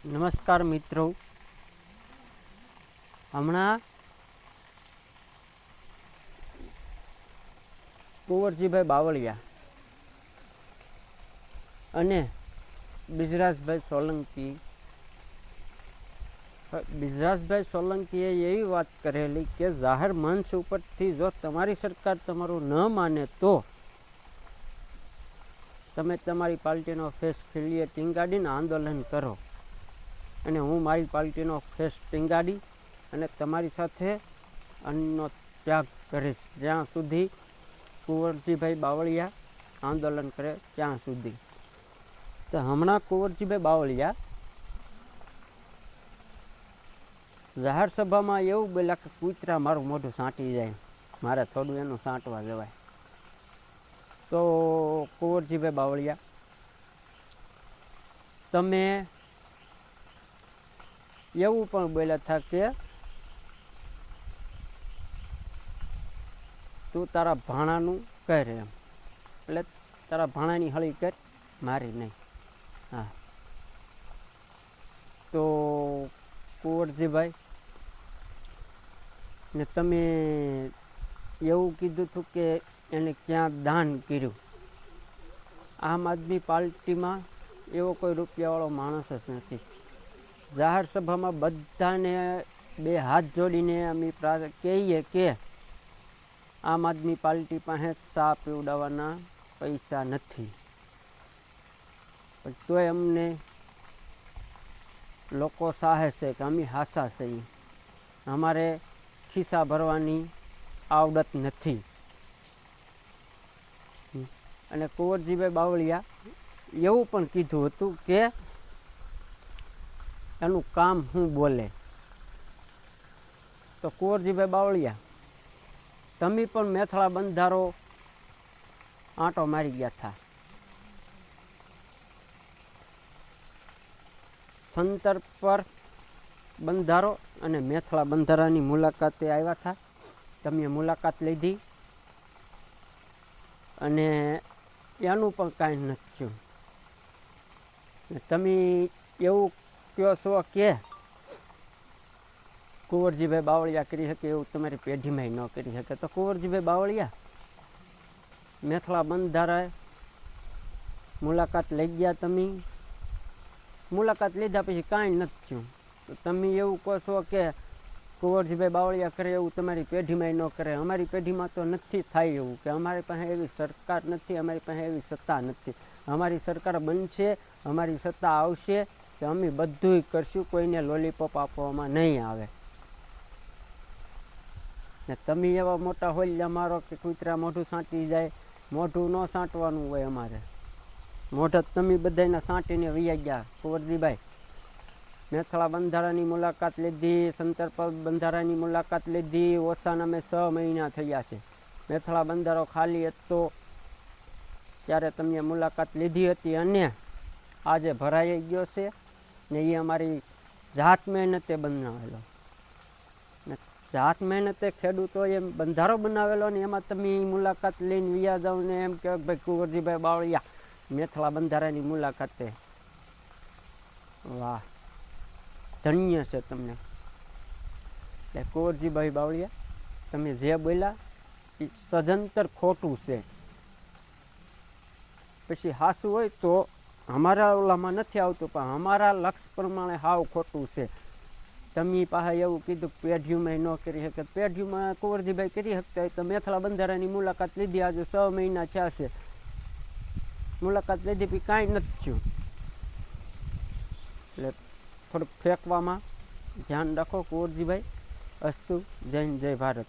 નમસ્કાર મિત્રો, હમણાં કુંવરજીભાઈ બાવળિયા અને બિજરાજભાઈ સોલંકીએ એવી વાત કરેલી કે જાહેર મંચ ઉપરથી જો તમારી સરકાર તમારું ન માને તો તમે તમારી પાર્ટીનો ફેસ ખીલીએ ટીંગાડીને આંદોલન કરો, અને હું મારી પાર્ટીનો ફેસ ટીંગાડી અને તમારી સાથે અન્નનો ત્યાગ કરીશ જ્યાં સુધી કુંવરજીભાઈ બાવળિયા આંદોલન કરે ત્યાં સુધી. તો હમણાં કુંવરજીભાઈ બાવળિયા જાહેર સભામાં એવું બોલ્યા કે કૂતરા મારું મોઢું સાંટી જાય, મારે થોડું એનું સાંટવા જવાય. તો કુંવરજીભાઈ બાવળિયા, તમે એવું પણ બોલ્યા હતા કે તું તારા ભાણાનું કર, એમ એટલે તારા ભાણાની હળી કર, મારી નહીં. હા, તો કુંવરજીભાઈ ને તમે એવું કીધું હતું કે એને ક્યાં દાન કર્યું. આમ આદમી પાર્ટીમાં એવો કોઈ રૂપિયાવાળો માણસ જ નથી. જાહેર સભામાં બધાને બે હાથ જોડીને અમે કહીએ કે આમ આદમી પાર્ટી પાસે ચા પીવડાવવાના પૈસા નથી, પણ તોય અમને લોકો સાહે છે કે અમે હાસા છીએ, અમારે ખિસ્સા ભરવાની આવડત નથી. અને કુંવરજીભાઈ બાવળિયા એવું પણ કીધું હતું કે એનું કામ શું બોલે. તો કુંવરજીભાઈ બાવળિયા, તમે પણ મેથળા બંધારો આંટો મારી ગયા હતા, સંતર પર બંધારો અને મેથળા બંધારાની મુલાકાતે આવ્યા હતા. તમે મુલાકાત લીધી અને એનું પણ કાંઈ નથી થયું. તમે એવું કહો છો કે કુંવરજીભાઈ બાવળિયા કરી શકે એવું તમારી પેઢીમાં ન કરી શકે. તો કુંવરજીભાઈ બાવળિયા મેથળા બંધારાએ મુલાકાત લઈ ગયા, તમે મુલાકાત લીધા પછી કાંઈ નથી થયું. તો તમે એવું કહો છો કે કુંવરજીભાઈ બાવળિયા કરે એવું તમારી પેઢીમાં ન કરે. અમારી પેઢીમાં તો નથી થાય એવું, કે અમારી પાસે એવી સરકાર નથી, અમારી પાસે એવી સત્તા નથી. અમારી સરકાર બનશે, અમારી સત્તા આવશે તો અમે બધુંય કરશું, કોઈને લોલીપોપ આપવામાં નહીં આવે. ને તમે એવા મોટા હોલિયા મારો કે કૂતરા મોઢું સાંટી જાય, મોઢું ન સાંટવાનું હોય અમારે. મોઢા તમે બધાને સાંટીને વૈયા ગયા. કુંવરજીભાઈ મેથળા બંધારાની મુલાકાત લીધી, સંતરપર બંધારાની મુલાકાત લીધી, ઓછાના મેં 6 મહિના થયા છે. મેથળા બંધારો ખાલી હતો ત્યારે તમે મુલાકાત લીધી હતી, અને આજે ભરાઈ ગયો છે ને એ અમારી જાત મહેનતે બનાવેલો. ને જાત મહેનતે ખેડૂતોએ બંધારો બનાવેલો ને એમાં તમે મુલાકાત લઈને વિયા જાઓ ને એમ કે ભાઈ કુંવરજીભાઈ બાવળિયા મેથળા બંધારાની મુલાકાતે. વાહ, ધન્ય છે તમને. એટલે કુંવરજીભાઈ બાવળિયા, તમે જે બોલ્યા એ સદંતર ખોટું છે. પછી હાસું હોય તો અમારા ઓલામાં નથી આવતું, પણ અમારા લક્ષ્ય પ્રમાણે હાવ ખોટું છે. તમે પાસે એવું કીધું પેઢીમાં ન કરી શકે, પેઢીમાં કુંવરજીભાઈ કરી શકતા હોય તો મેથળા બંધારાની મુલાકાત લીધી, આજે 6 મહિના થયા છે. મુલાકાત લીધી પછી કાંઈ નથી થયું. એટલે થોડુંક ફેંકવામાં ધ્યાન રાખો કુંવરજીભાઈ. અસ્તુ. જય હિન્દ, જય ભારત.